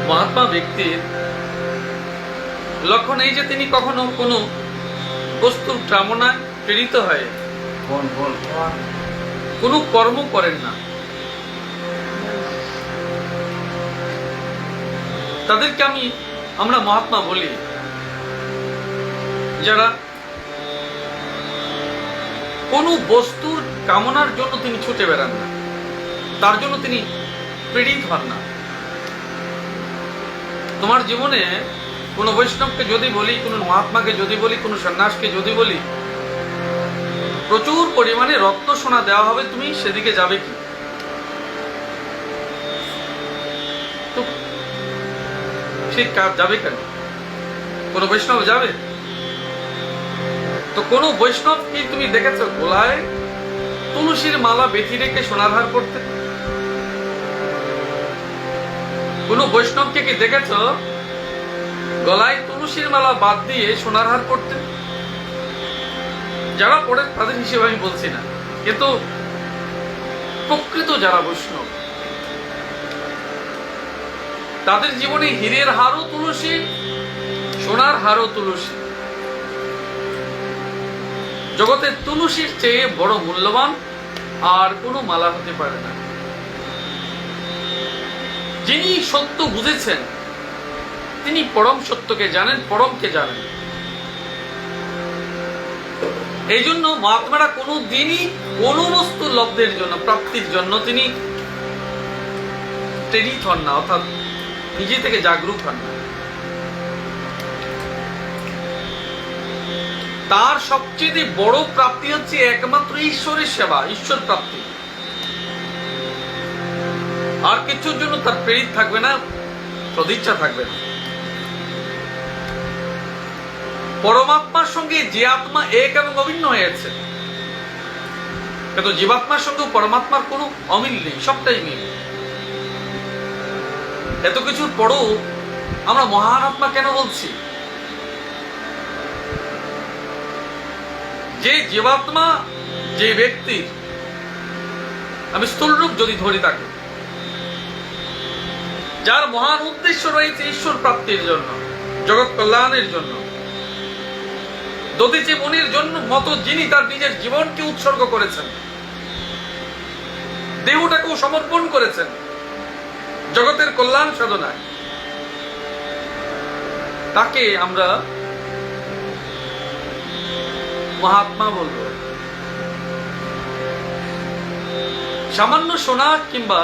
মহাত্মা ব্যক্তির লক্ষণ এই যে তিনি কখনো কোনো বস্তুর কামনায় প্রেরিত হয়ে কোনো কর্ম করেন না। তাদেরকে আমরা মহাত্মা বলি, যারা কোনো বস্তুর কামনার জন্য তিনি ছুটে বেড়ান না, তার জন্য তিনি প্রেরিত হন না। তোমার জীবনে কোনো বৈষ্ণবকে যদি বলি, কোনো মহাত্মাকে যদি বলি, কোনো সন্ন্যাসকে যদি বলি প্রচুর পরিমাণে রত্ন সোনা দেওয়া হবে, তুমি সেদিকে যাবে কি? তো সে যাবে কেন? কোন বৈষ্ণব যাবে? তো কোন বৈষ্ণব কি তুমি দেখেছো গলায় তুলসীর মালা বেঁধে রেখে সোনার হার করতে? কোন বৈষ্ণবকে কি দেখেছ গলায় তুলসীর মালা বাদ দিয়ে সোনার হার করতে? যারা পড়ে তাদের হিসেবে আমি বলছি না, কিন্তু প্রকৃত যারা বৈষ্ণব তাদের জীবনে হীরের হারও তুলসী, সোনার হারও তুলসী। জগতের তুলসীর চেয়ে বড় মূল্যবান আর কোনো মালা হতে পারে না। যিনি সত্য বুঝেছেন তিনি পরম সত্যকে জানেন, পরমকে জানেন। এই জন্য মহাত্মারা কোনো দিনই কোনো বস্তু লব্ধের জন্য, প্রাপ্তির জন্য তিনি প্রেরিত হন না, অর্থাৎ নিজে থেকে জাগরুক হন না। তার সবচেয়ে বড় প্রাপ্তি হচ্ছে একমাত্র ঈশ্বরের সেবা, ঈশ্বর প্রাপ্তি। আর কিছুর জন্য তার প্রেরিত থাকবে না, সদিচ্ছা থাকবে না। পরমাত্মার সঙ্গে যে আত্মা এক এবং অভিন্ন হয়েছে, কিন্তু জীবাত্মার সঙ্গে পরমাত্মার কোনো অমিল নেই, সবটাই মিল। এত কিছুর পরও আমরা মহান আত্মা কেন বলছি? যে জীবাত্মা, যে ব্যক্তির, আমি স্থূলরূপ যদি ধরি তাকে, যার মহান উদ্দেশ্য রয়েছে ঈশ্বর প্রাপ্তির জন্য, জগৎ কল্যাণের জন্য, দধিচি মুনির জন্য মতো যিনি তার নিজের জীবনকে উৎসর্গ করেছেন, দেহটাকেও সমর্পণ করেছেন জগতের কল্যাণ সাধনায়, তাকে আমরা মহাত্মা বলবো। সামান্য সোনা কিংবা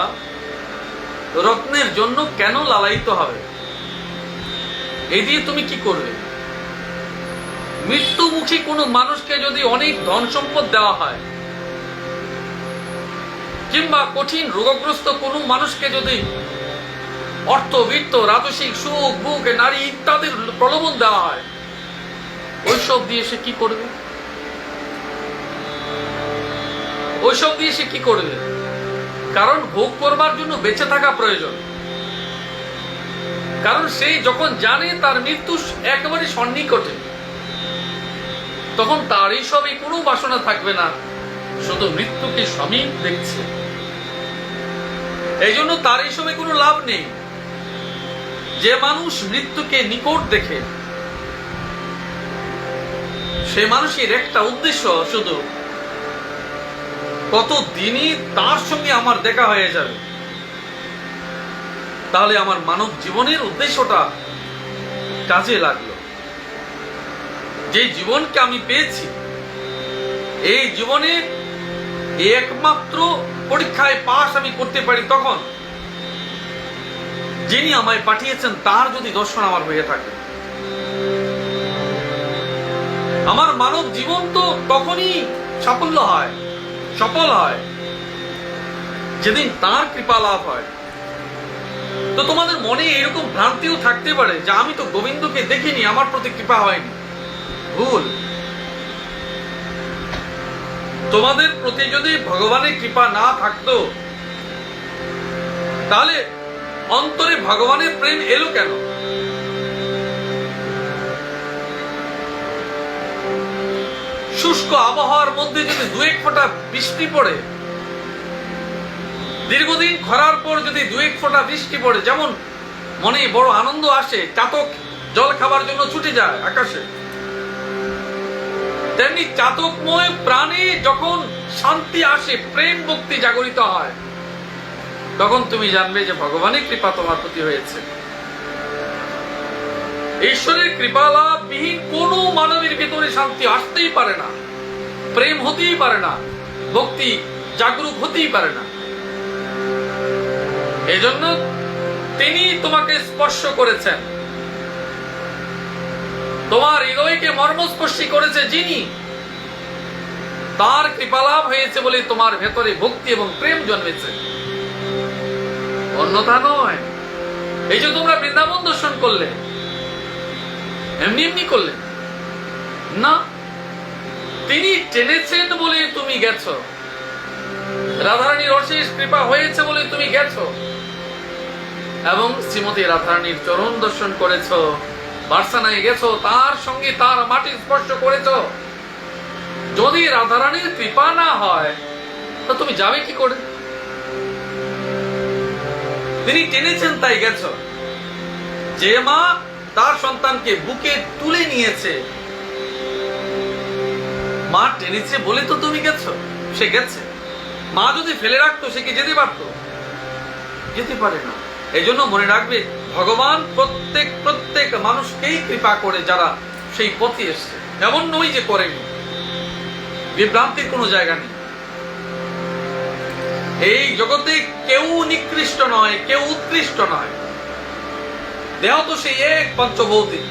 রত্নের জন্য কেন লালায়িত হবে? এই দিয়ে তুমি কি করবে? মৃত্যুমুখী কোনো মানুষকে যদি অনেক ধন সম্পদ দেওয়া হয়, কিংবা কঠিন রোগগ্রস্ত কোনো মানুষকে যদি অর্থ, বৃত্ত, রাজসিক সুখ, বুক, নারী ইত্যাদির প্রলোভন দেওয়া হয়, ওইসব দিয়ে সে কি করবে? ওইসব দিয়ে সে কি করবে? কারণ ভোগ করবার জন্য বেঁচে থাকা প্রয়োজন। কারণ সে যখন জানে তার মৃত্যু একেবারে সন্নিকটে, তখন তার এইসবে কোনো বাসনা থাকবে না, শুধু মৃত্যুকে সমীপ দেখছে। এই জন্য তার এইসবে কোনো লাভ নেই। যে মানুষ মৃত্যুকে নিকট দেখে, সে মানুষের একটা উদ্দেশ্য শুধু, কতদিনই তার সঙ্গে আমার দেখা হয়ে যাবে, তাহলে আমার মানব জীবনের উদ্দেশ্যটা কাজে লাগলো। যে জীবনকে আমি পেয়েছি, এই জীবনে একমাত্র পরীক্ষায় পাস আমি করতে পারি তখন যিনি আমায় পাঠিয়েছেন তার যদি দর্শন আমার হয়ে থাকে। আমার মানব জীবন তো তখনই সাফল্য হয়, সফল হয়, যেদিন তার কৃপা লাভ হয়। তো তোমাদের মনে এরকম ভ্রান্তিও থাকতে পারে যে আমি তো গোবিন্দকে দেখিনি, আমার প্রতি কৃপা হয়নি। ভুল। তোমাদের প্রতি যদি ভগবানের কৃপা না থাকতো, তাহলে অন্তরে ভগবানের প্রেম এলো কেন? শুষ্ক আবহাওয়ার মধ্যে যদি দু এক ফোঁটা বৃষ্টি পড়ে, দীর্ঘদিন খরার পর যদি দু এক ফোঁটা বৃষ্টি পড়ে, যেমন মনে বড় আনন্দ আসে, চাতক জল খাবার জন্য ছুটে যায় আকাশে, তেমনি চাতকময় প্রাণে যখন শান্তি আসে, প্রেম ভক্তি জাগরিত হয়, তখন তুমি জানবে যে ভগবানের কৃপা তোমার প্রতি হয়েছে। ঈশ্বরের কৃপা লাভ বিহীন কোন মানবের ভিতরে শান্তি আসতেই পারে না, প্রেম হতেই পারে না, ভক্তি জাগরুক হতেই পারে না। এজন্য তিনি তোমাকে স্পর্শ করেছেন, তোমার হৃদয়কে মর্মস্পর্শী করেছে যিনি, তার কৃপালাভ হয়েছে বলে তোমার ভেতরে ভক্তি এবং প্রেম জন্মেছে, অন্যথা নয়। এই যে তোমরা বৃন্দাবন দর্শন করলে, এমনি এমনি করলে না, তিনি টেনেছেন বলে তুমি গেছ, রাধারানীর অশেষ কৃপা হয়েছে বলে তুমি গেছ, এবং শ্রীমতী রাধারানীর চরণ দর্শন করেছ, বার্সানায় গেছো, তার সঙ্গে তার মাটি স্পর্শ করেছ। যদি রাধারানীর কৃপা না হয় তো তুমি যাবে কি করে? তিনি টেনেছেন তাই গেছ। যে মা তার সন্তানকে বুকে তুলে নিয়েছে, মা টেনেছে বলে তো তুমি গেছো, সে গেছে। মা যদি ফেলে রাখতো সে কি যেতে পারতো? যেতে পারে না। এই জন্য মনে রাখবে, ভগবান প্রত্যেক মানুষকেই কৃপা করে যারা সেই পথে এসছে, এমন নয় যে করেনি। বিভ্রান্তির কোনো জায়গা নেই। এই জগতে কেউ নিকৃষ্ট নয়, কেউ উৎকৃষ্ট নয়। দেহ তো সেই এক পঞ্চভৌতিক,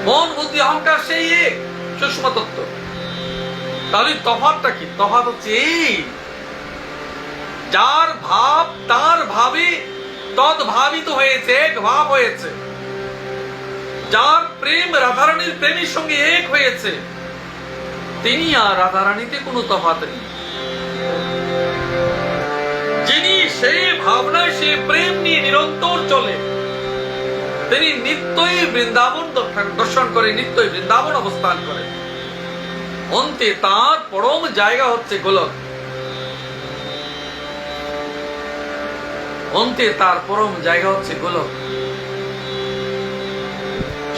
মন বুদ্ধি অহংকার সেই এক সূক্ষ্ম তত্ত্ব। তাহলে তফাৎটা কি? তফাৎ হচ্ছে এই, যার ভাব তার ভাবে তদ্ভাবিত হয়েছে, এক ভাব হয়েছে। যার প্রেম রাধারানীর প্রেমের সঙ্গে এক হয়েছে, তিনি আর রাধারানীতে কোনো তফাৎ নেই। যিনি সেই ভাবনায়, সে প্রেম নিয়ে নিরন্তর চলে, তিনি নিত্যই বৃন্দাবন দর্শন করে, নিত্যই বৃন্দাবন অবস্থান করে। অন্তে তার পরম জায়গা হচ্ছে গোলক। অন্তে তার পরম জায়গা হচ্ছে গোলক।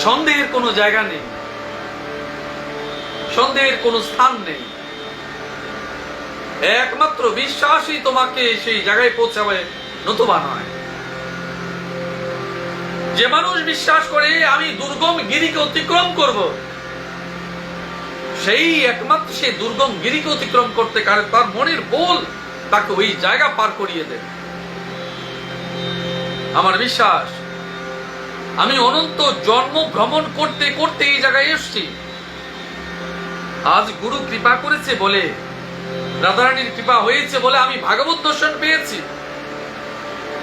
সন্দেহের কোনো জায়গা নেই, সন্দেহের কোনো স্থান নেই। একমাত্র বিশ্বাসই তোমাকে সেই জায়গায় পৌঁছাবে, নতুবা নয়। যে মানুষ বিশ্বাস করে আমি দুর্গম গিরিকে অতিক্রম করব, সেই একমাত্র সেই দুর্গম গিরিকে অতিক্রম করতে পারে, তার মনের বল তাকে ওই জায়গা পার করিয়ে দেবে। আমার বিশ্বাস, আমি অনন্ত জন্ম ভ্রমণ করতে করতে এই জায়গায় এসছি। আজ গুরু কৃপা করেছে বলে, রাধারানীর কৃপা হয়েছে বলে আমি ভাগবত দর্শন পেয়েছি,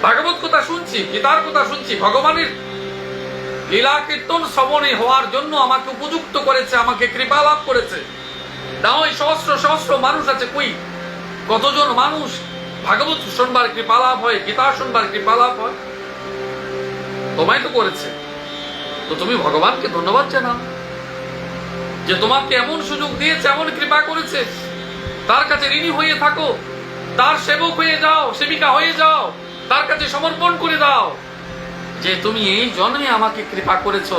ভাগবত কথা শুনছি, গীতার কথা শুনছি। ভগবানের লীলা কীর্তন শ্রবণে হওয়ার জন্য আমাকে উপযুক্ত করেছে, আমাকে কৃপা লাভ করেছে। তাও সহস্র সহস্র মানুষ আছে, কই কতজন মানুষ ভাগবত শুনবার কৃপা লাভ হয়, গীতা শুনবার কৃপা লাভ হয়? তোমায় তো করেছে। তো তুমি ভগবানকে ধন্যবাদ জানাও যে তোমাকে এমন সুযোগ দিয়েছে, এমন কৃপা করেছে। তার কাছে ঋণী হয়ে থাকো, তার সেবক হয়ে যাও, সেবিকা হয়ে যাও, তার কাছে সমর্পণ করে দাও যে তুমি এই জন্মে আমাকে কৃপা করেছো,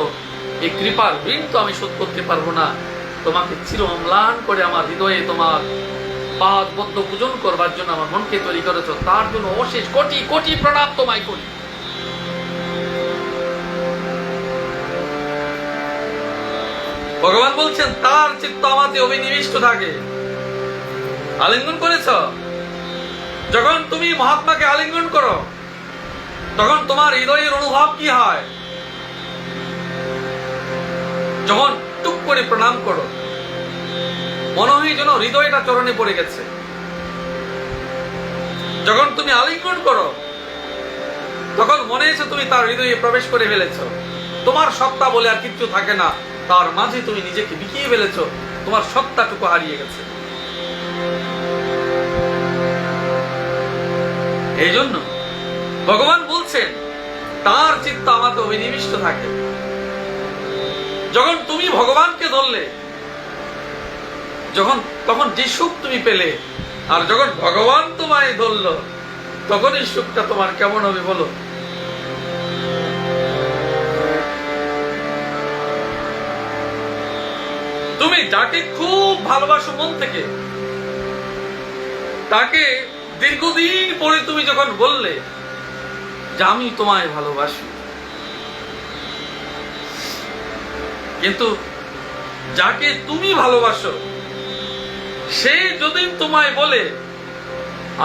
এই কৃপার ঋণ তো আমি শোধ করতে পারবো না। তোমাকে চির অম্লান করে আমার হৃদয়ে তোমার পাদ পদ্ম পূজন করবার জন্য আমার মনকে তৈরি করেছো, তার জন্য অশেষ কোটি কোটি প্রণাম তোমায় করি। ভগবান বলছেন তার চিত্ত আমাতে অভিনিবিষ্ট থাকে। আলিঙ্গন করেছ? যখন তুমি মহাত্মাকে আলিঙ্গন করো, তখন তোমার হৃদয়ের অনুভব কি হয়? যখন টুক করে প্রণাম করো, মনে হয় যেন হৃদয়টা চরণে পড়ে গেছে। যখন তুমি আলিঙ্গন করো, তখন মনে হয়েছে তুমি তার হৃদয়ে প্রবেশ করে ফেলেছ। তোমার সত্তা বলে আর কিচ্ছু থাকে না, তার মাঝে তুমি নিজেকে বিকিয়ে ফেলেছ, তোমার সত্তাটুকু হারিয়ে গেছে। এই জন্য ভগবান বলছেন তার চিত্ত আমাতে অভিনিবিষ্ট থাকে। যখন তুমি ভগবানকে ধরলে, তখন যে সুখ তুমি পেলে, আর যখন ভগবান তোমায় ধরল, তখন এই সুখটা তোমার কেমন হবে বলো? তুমি যাকে খুব ভালোবাসো মন থেকে, তাকে দীর্ঘদিন পরে তুমি যখন বললে যে আমি তোমায় ভালোবাসি, কিন্তু যাকে তুমি ভালোবাসো সে যদি তোমায় বলে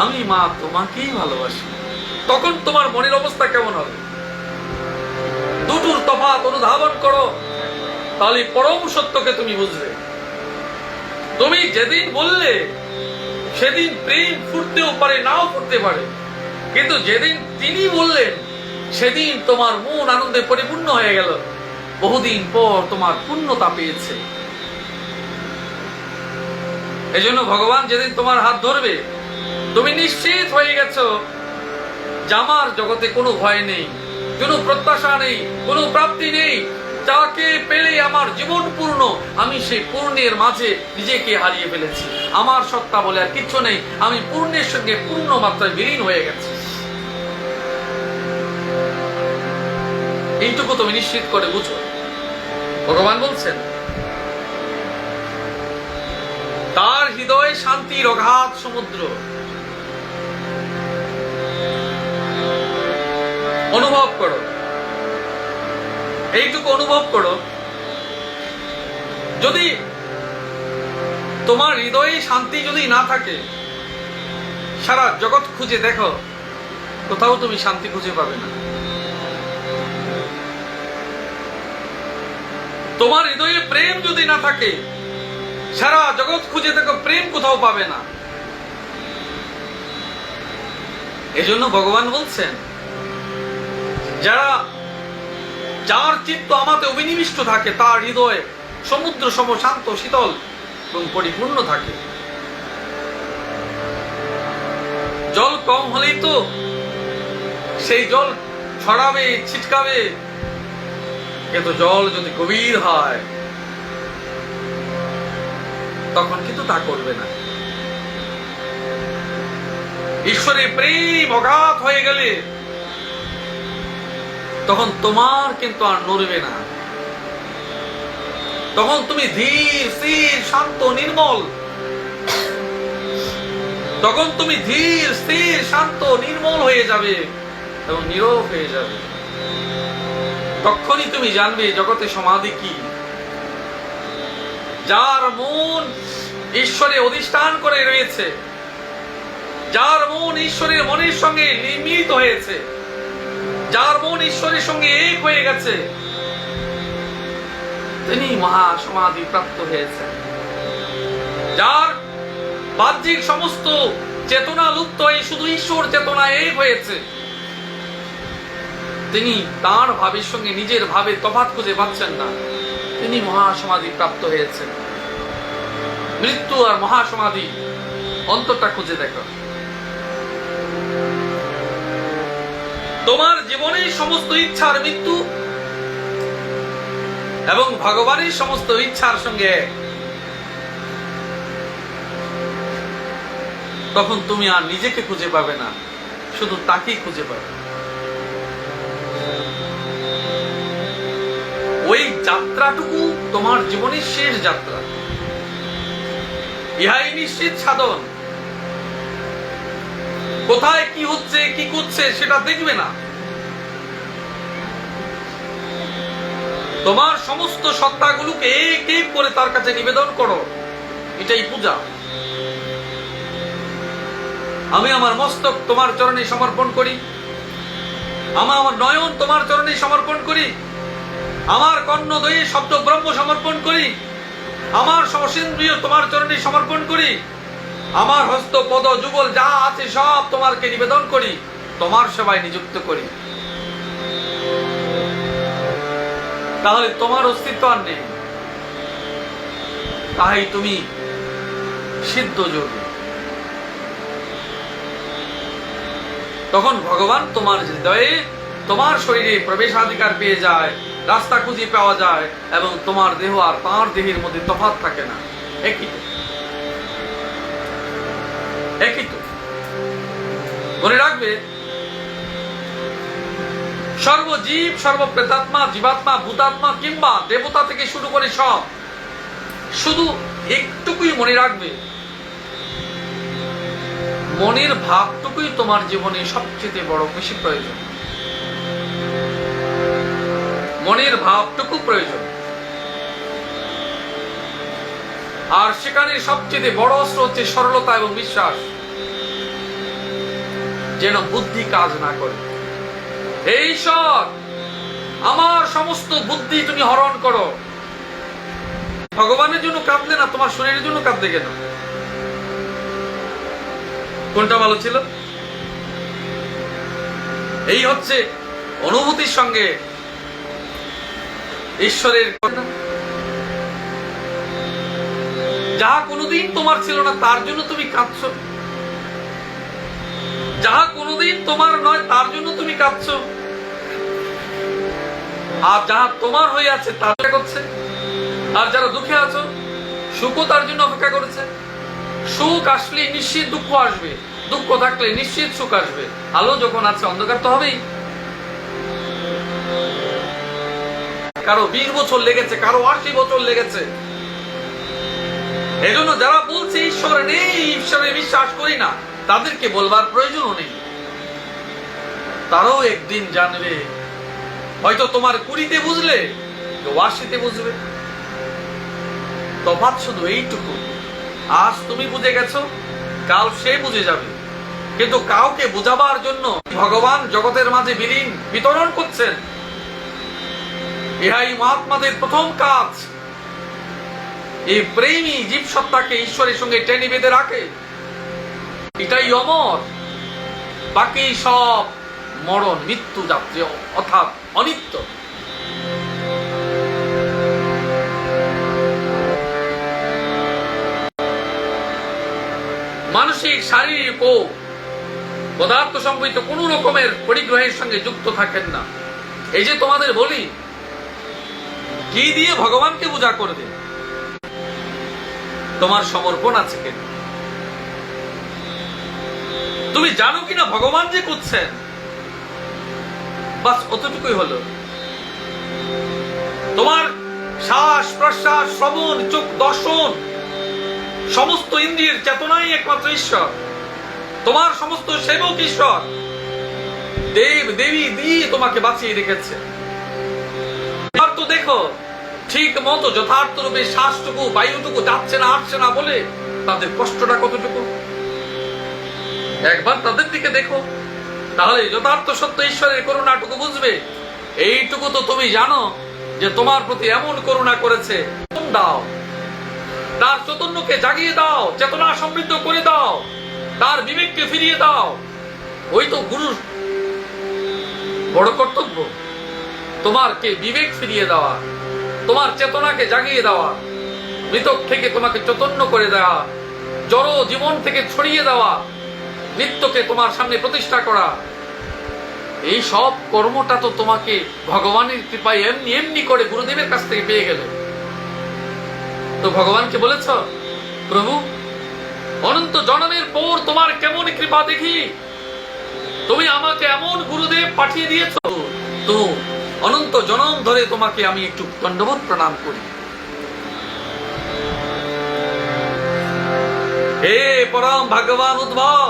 আমি মা তোমাকেই ভালোবাসি, তখন তোমার মনের অবস্থা কেমন হবে? দুটোর তফাৎ অনুধাবন করো, তাহলে পরম সত্যকে তুমি বুঝবে। তুমি যেদিন বললে সেদিন প্রেম ফুটতেও পারে, নাও ফুটতে পারে, কিন্তু যেদিন তিনি বললেন সেদিন তোমার মন আনন্দে পরিপূর্ণ হয়ে গেল, বহুদিন পর তোমার পূর্ণতা পেয়েছে। এজন্য ভগবান যেদিন তোমার হাত ধরবে, তুমি নিশ্চিত হয়ে গেছো যে আমার জগতে কোনো ভয় নেই, কোনো প্রত্যাশা নেই, কোনো প্রাপ্তি নেই। যাকে পেলে আমার জীবন পূর্ণ, আমি সেই পূর্ণের মাঝে নিজেকে হারিয়ে ফেলেছি। আমার সত্তা বলে আর কিচ্ছু নেই, আমি পূর্ণের সঙ্গে পূর্ণ মাত্রায় বিলীন হয়ে গেছি। এইটুকু তুমি নিশ্চিত করে বুঝো। ভগবান বলছেন তার হৃদয়ে শান্তির অগাধ সমুদ্র। অনুভব করো, এইটুকু অনুভব করো। যদি তোমার হৃদয়ে শান্তি যদি না থাকে, সারা জগৎ খুঁজে দেখো, কোথাও তুমি শান্তি খুঁজে পাবে না। তোমার হৃদয়ে প্রেম যদি না থাকে, সারা জগৎ খুঁজে দেখো, প্রেম কোথাও পাবে না। এজন্য ভগবান বলছেন যার চিত্ত আমাতে অভিনিবিষ্ট থাকে, তার হৃদয় সমুদ্র সম শান্ত, শীতল এবং পরিপূর্ণ থাকে। জল কম হলেই তো সেই জল ছড়াবে, ছিটকাবে, কিন্তু জল যদি গভীর হয় তখন কিন্তু তা করবে না। ঈশ্বরের প্রেম অগাধ হয়ে গেলে তখন তোমার কিন্তু আর নড়বে না। তখন তুমি ধীর স্থির শান্ত নির্মল, তখন তুমি ধীর স্থির শান্ত নির্মল হয়ে যাবে এবং নীরব হয়ে যাবে। তখনই তুমি জানবে জগতে সমাধি কি। যার মন ঈশ্বরে অধিষ্ঠান করে রয়েছে, যার মন ঈশ্বরের মনের সঙ্গে মিলিত হয়েছে, যার মন ঈশ্বরের সঙ্গে এক হয়ে গেছে, তিনি মহা সমাধি প্রাপ্ত হয়েছেন। যার বাহ্যিক সমস্ত চেতনা লুপ্ত হয়ে শুধু ঈশ্বর চেতনা এক হয়েছে, তিনি তার ভাবের সঙ্গে নিজের ভাবে তফাৎ খুঁজে পাচ্ছেন না, তিনি মহাসমাধি প্রাপ্ত হয়েছেন। মৃত্যু আর মহাসমাধি অন্তরটা খুঁজে দেখো। তোমার জীবনের সমস্ত ইচ্ছার মৃত্যু এবং ভগবানের সমস্ত ইচ্ছার সঙ্গে তখন তুমি আর নিজেকে খুঁজে পাবে না, শুধু তাকেই খুঁজে পাবে। ওই যাত্রাটুকু তোমার জীবনের শেষ যাত্রা, ইহাই নিশ্চিত সাধন। কোথায় কি হচ্ছে, কি করছে সেটা দেখবে না। তোমার সমস্ত সত্তাগুলোকে এক এক করে তার কাছে নিবেদন করো, এটাই পূজা। আমি আমার মস্তক তোমার চরণে সমর্পণ করি, আমার নয়ন তোমার চরণে সমর্পণ করি, আমার কর্ণদ্বয়ে শব্দ ব্রহ্ম সমর্পণ করি, আমার সমসেন্দ্রিয় তোমার চরণে সমর্পণ করি, আমার হস্ত পদ যুগল যা আছে সব তোমারকে নিবেদন করি, তোমার সেবায় নিযুক্ত করি। তাহলে তোমার অস্তিত্ব আর নেই, তাই তুমি সিদ্ধ যোগী। তখন ভগবান তোমার হৃদয়ে তোমার শরীরে প্রবেশাধিকার পেয়ে যায়, রাস্তা খুঁজে পাওয়া যায়, এবং তোমার দেহ আর তাঁর দেহের মধ্যে তফাৎ থাকে না, একই তো। একই তো। মনে রাখবে, সর্বজীব, সর্বপ্রেতাত্মা, জীবাত্মা, ভূতাত্মা কিংবা দেবতা থেকে শুরু করে সব, শুধু একটুকুই মনে রাখবে, মনের ভাবটুকুই তোমার জীবনে সবচেয়ে বড় বেশি প্রয়োজন। মনের ভাবটুকু প্রয়োজন। আর সেখানে সবচেয়ে বড় অস্ত্র হচ্ছে সরলতা এবং বিশ্বাস, যেন বুদ্ধি কাজ না করে। হে ঈশ্বর, আমার সমস্ত বুদ্ধি তুমি হরণ করো। ভগবানের জন্য কাঁদলে না, তোমার শরীরের জন্য কাঁদলে কেন? কোনটা ভালো ছিল? এই হচ্ছে অনুভূতির সঙ্গে ঈশ্বরের কথা। যাহা কোনোদিন তোমার ছিল না তার জন্য তুমি কাঁদছ, যাহা কোনোদিন তোমার নয় তার জন্য তুমি কাঁদছ, আর যাহা তোমার হয়ে আছে তার করছে। আর যারা দুঃখে আছো, সুখও তার জন্য অপেক্ষা করেছে। সুখ আসলে নিশ্চিত দুঃখ আসবে, দুঃখ থাকলে নিশ্চিত সুখ আসবে। আলো যখন আছে অন্ধকার তো হবেই। কারো 20 বছর লেগেছে, কারো 80 বছর লেগেছে। এজন্য যারা বলছে ঈশ্বর নেই, ঈশ্বরে বিশ্বাস করি না, তাদেরকে বলবার প্রয়োজনও নেই। তারাও একদিন জানবে। হয়তো তোমার 20-তে বুঝলে, কেউ 80-তে বুঝবে। তফাৎ শুধু এইটুকু, আজ তুমি বুঝে গেছো, কাল সে বুঝে যাবে। কিন্তু কাউকে বোঝাবার জন্য ভগবান জগতের মাঝে বিতরণ করছেন। ইহাই মহাত্মাদের প্রথম কাজ। এই প্রেমী জীব সত্তাকে ঈশ্বরের সঙ্গে টেনে বেঁধে রাখে। এটাই অমর, বাকি সব মরণ, মৃত্যু যাত্রী, অর্থাৎ অনিত্য। মানসিক, শারীরিক ও পদার্থ সম্পর্কিত কোন রকমের পরিগ্রহের সঙ্গে যুক্ত থাকেন না। এই যে তোমাদের বলি, কি দিয়ে ভগবানকে পূজা করবে? তোমার সমর্পণ আছে কেন? তুমি জানো কিনা ভগবান যে করছেন? বাস অতটুকুই হলো। তোমার শ্বাস প্রশ্বাস, শ্রবণ, চোখ, দর্শন, সমস্ত ইন্দ্রিয়ের চেতনাই একমাত্র ঈশ্বর। তোমার সমস্ত সেবক ঈশ্বর, দেব দেবী দিয়ে তোমাকে বাঁচিয়ে রেখেছে। এবার তো দেখো, ঠিক মতো যথার্থ রূপে শ্বাসটুকু, বায়ুটুকু যাচ্ছে না, আসছে না বলে তাদের কষ্টটা কতটুকু, একবার তাদের দিকে দেখো। তাহলে যথার্থ সত্য ঈশ্বরের করুণাটুকু বুঝবে। এইটুকু তো তুমি জানো যে তোমার প্রতি এমন করুণা করেছে। দাও, তার চৈতন্যকে জাগিয়ে দাও, চেতনা সমৃদ্ধ করে দাও, তার বিবেককে ফিরিয়ে দাও। ওই তো গুরুর বড় কর্তব্য, তোমারকে বিবেক ফিরিয়ে দেওয়া, তোমার চেতনাকে জাগিয়ে দেওয়া, মৃতক থেকে তোমাকে চৈতন্য করে দেওয়া, জড় জীবন থেকে ছড়িয়ে দেওয়া, নিত্যকে তোমার সামনে প্রতিষ্ঠা করা। এই সব কর্মটা তো তোমাকে ভগবানের কৃপায় এমনি এমনি করে গুরুদেবের কাছ থেকে পেয়ে গেলে। তো ভগবানকে বলেছ, প্রভু অনন্ত জন্মের পর তোমার কেমন কৃপা দেখি, তুমি আমাকে এমন গুরুদেব পাঠিয়ে দিয়েছ, তো অনন্ত জন্ম ধরে তোমাকে আমি একটু দণ্ডবোধ প্রণাম করি। হে পরম ভগবান উদ্ভব,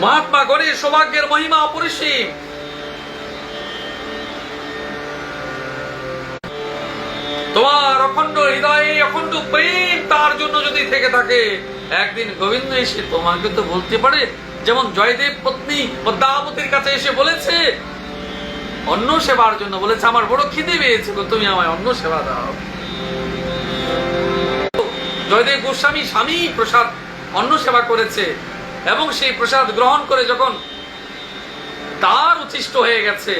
মহাত্মা গণের সৌভাগ্যের মহিমা অপরিসীম। তোমার অখণ্ড হৃদয়ে অখণ্ড প্রেম তার জন্য যদি থেকে থাকে, একদিন গোবিন্দ এসে তোমাকে তো বলতে পারে, যেমন জয়দেব পত্নী পদ্মাবতীর কাছে এসে বলেছে, অন্ন সেবার জন্য বলেছে, আমার বড় খিদে পেয়েছে, তুমি আমায় অন্ন সেবা দাও। জয়দেব গোস্বামী স্বামী প্রসাদ অন্ন সেবা করেছে এবং সেই প্রসাদ গ্রহণ করে যখন তার উচ্ছিষ্ট হয়ে গেছে,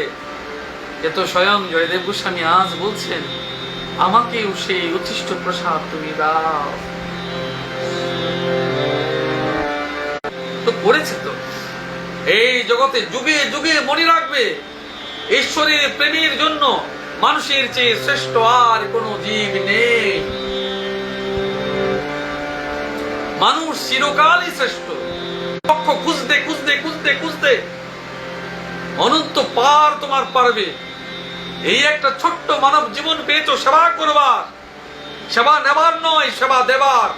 এ তো স্বয়ং জয়দেব গোস্বামী আজ বলছেন, আমাকেও সেই উচ্ছিষ্ট প্রসাদ তুমি দাও। তো করেছে তো। এই জগতে যুগে যুগে মনে রাখবে, ঈশ্বরের প্রেমের জন্য মানুষের চেয়ে শ্রেষ্ঠ আর কোনো জীব নেই। মানুষ চিরকালই শ্রেষ্ঠ। লক্ষ্য খুঁজতে খুঁজতে খুঁজতে খুঁজতে অনন্ত পার তোমার পারবে। এই একটা ছোট্ট মানব জীবন পেয়েছো সেবা করবার, সেবা নেবার নয়, সেবা দেবার।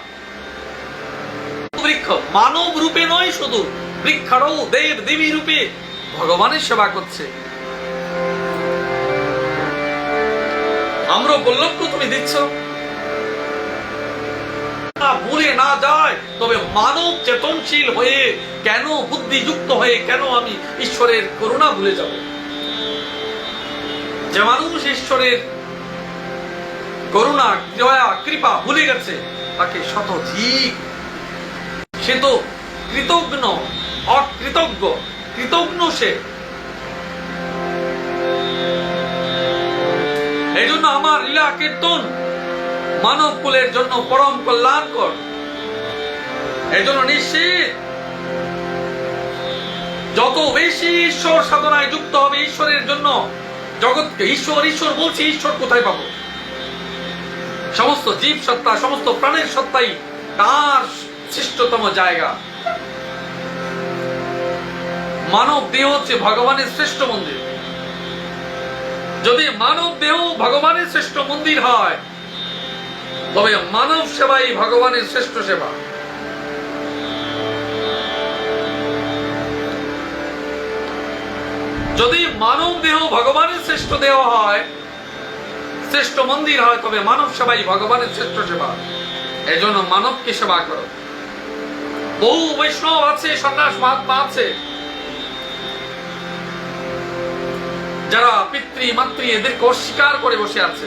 বৃক্ষ মানব রূপে নয়, শুধু বৃক্ষারও দেব দেবী রূপে ভগবানের সেবা করছে। আমরা বল্লভকে তুমি দিচ্ছ, ভুলে না যায়, তবে মানব চেতনশীল হয়ে কেন, বুদ্ধিযুক্ত হয়ে কেন আমি ঈশ্বরের করুণা ভুলে যাব? যে মানুষ ঈশ্বরের করুণা, দয়া, কৃপা ভুলে গেছে, তাকে শতধিক, সে তো কৃতজ্ঞ, অকৃতজ্ঞ, কৃতজ্ঞ সে। এই জন্য আমার লীলা কীর্তন মানব কুলের জন্য পরম কল্যাণকর। এই জন্য নিশ্চিত যত বেশি ঈশ্বর সাধনায় যুক্ত হবে, ঈশ্বরের জন্য জগৎকে ঈশ্বর ঈশ্বর বলছি, ঈশ্বর কোথায় পাবো? সমস্ত জীব সত্তা, সমস্ত প্রাণের সত্তাই তার শ্রেষ্ঠতম জায়গা। মানব দেহ হচ্ছে ভগবানের শ্রেষ্ঠ মন্দির। যদি মানব দেহ ভগবানের শ্রেষ্ঠ মন্দির হয়, তবে মানব সেবাই ভগবানের শ্রেষ্ঠ সেবা। যদি মানব দেহ ভগবানের শ্রেষ্ঠ দেহ হয়, শ্রেষ্ঠ মন্দির হয়, তবে মানব সেবাই ভগবানের শ্রেষ্ঠ সেবা। এই জন্য মানবকে সেবা করো। বহু বৈষ্ণব আছে, সন্ন্যাস মহাত্মা আছে, যারা পিতৃ মাতৃ এদেরকে অস্বীকার করে বসে আছে।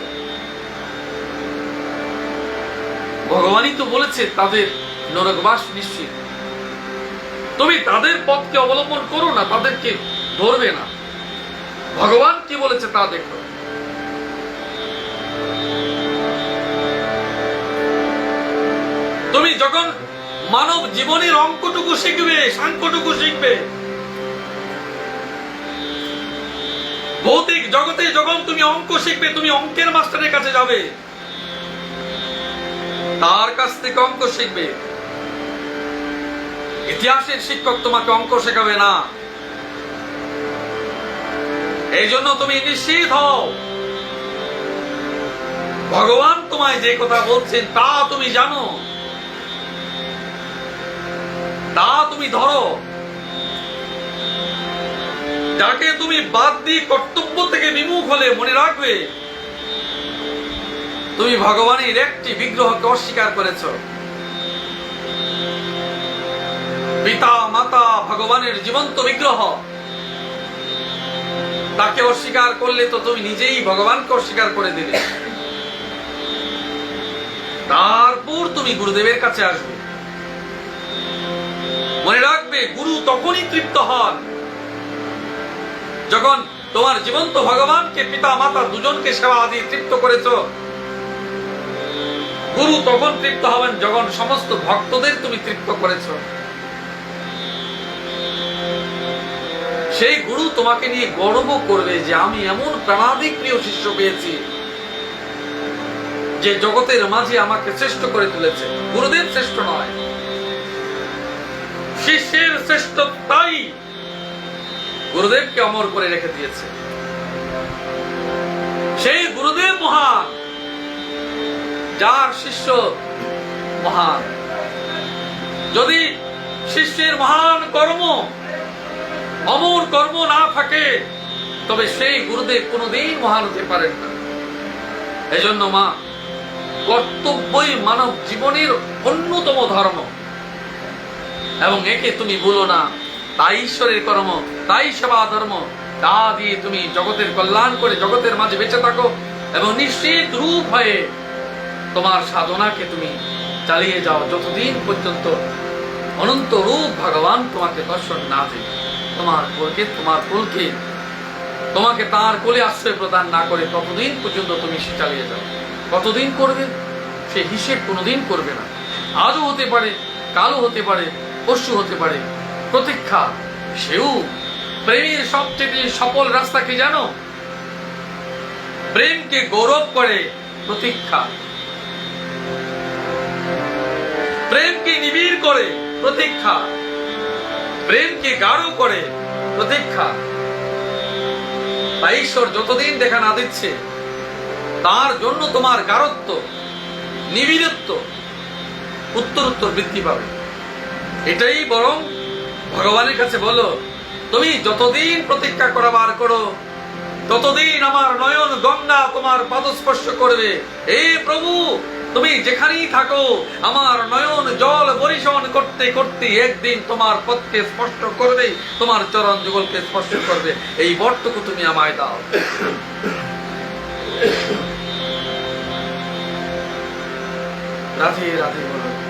ভগবানই তো বলেছে তাদের নরকবাস নিশ্চিত। তুমি তাদের পথকে অবলম্বন করো না, তাদেরকে ধরবে না। ভগবান কি বলেছে তা দেখো। তুমি যখন মানব জীবনের অঙ্কটুকু শিখবে, সাংখ্যটুকু শিখবে, ভৌতিক জগতে যখন তুমি অঙ্ক শিখবে, তুমি অঙ্কের মাস্টারের কাছে যাবে, তার কাছ থেকে অঙ্ক শিখবে। ইতিহাসের শিক্ষক তোমাকে অঙ্ক শেখাবে না। এই জন্য তুমি নিশ্চিত হও, ভগবান তোমায় যে কথা বলছেন তা তুমি জানো, তা তুমি ধরো। যাকে তুমি বাদ দিয়ে কর্তব্য থেকে বিমুখ হলে, মনে রাখবে তুমি ভগবানের একটি বিগ্রহকে অস্বীকার করেছ। পিতা মাতা ভগবানের জীবন্ত বিগ্রহ, তাকে অস্বীকার করলে তো তুমি নিজেই ভগবানকে অস্বীকার করে দিলে। তারপর তুমি গুরুদেবের কাছে আসবে। মনে রাখবে, গুরু তখনই তৃপ্ত হন যখন তোমার জীবন্ত ভগবানকে, পিতা মাতা দুজনকে সেবা আদি তৃপ্ত করেছ। গুরু তখন তৃপ্ত হবেন যখন সমস্ত ভক্তদের তুমি তৃপ্ত করেছ। সেই গুরু তোমাকে নিয়ে গর্ব করবে যে আমি এমন প্রাণাধিক প্রিয় শিষ্য পেয়েছি যে জগতের মাঝে আমাকে শ্রেষ্ঠ করে তুলেছে। গুরুদেব শ্রেষ্ঠ নয়, শিষ্যের শ্রেষ্ঠতাই গুরুদেবকে অমর করে রেখে দিয়েছে। সেই গুরুদেব মহান, যার শিষ্য মহান। যদি শিষ্যের মহান কর্ম, অমর কর্ম না থাকে, তবে সেই গুরুদেব কোনোদিন মহান হতে পারেন না। এজন্য মা, কর্তব্যই মানব জীবনের অন্যতম ধর্ম, এবং একে তুমি ভুলো না। তাই ঈশ্বরের কর্ম, তাই সেবা ধর্ম, তা দিয়ে তুমি জগতের কল্যাণ করে জগতের মাঝে বেঁচে থাকো এবং নিশ্চিত রূপ হয়ে তোমার সাধনাকে তুমি চালিয়ে যাও যতদিন পর্যন্ত অনন্ত রূপ ভগবান তোমাকে দর্শন না দেয়, তোমার কুলকে তোমাকে তার কোলে আশ্রয় প্রদান না করে ততদিন পর্যন্ত তুমি সে চালিয়ে যাও। কতদিন করবে সে হিসেব কোনোদিন করবে না। আজও হতে পারে, কালও হতে পারে, পরশু হতে পারে। প্রতীক্ষা সেও প্রেমের সবচেয়ে সফল রাস্তা কি জানো? প্রেমকে গৌরব করে প্রতীক্ষা, প্রেমকে নিবিড় করে প্রতীক্ষা, প্রেমকে গাঢ় করে প্রতীক্ষা। তাই ঈশ্বর যতদিন দেখা না দিচ্ছে তার জন্য তোমার গাঢ়ত্ব, নিবিড়ত্ব উত্তর বৃদ্ধি পাবে। এটাই বরং ভগবানের কাছে বলো, তুমি যতদিন প্রতীক্ষা করাবার করো ততদিন আমার নয়ন গঙ্গা তোমার পাদস্পর্শ করবে। এই প্রভু, তুমি যেখানেই থাকো আমার নয়ন জল বরিশন করতে করতে একদিন তোমার পথকে স্পর্শ করবে, তোমার চরণ যুগলকে স্পর্শ করবে। এই বরটুকু তুমি আমায় দাও। রাধে রাধে বলো।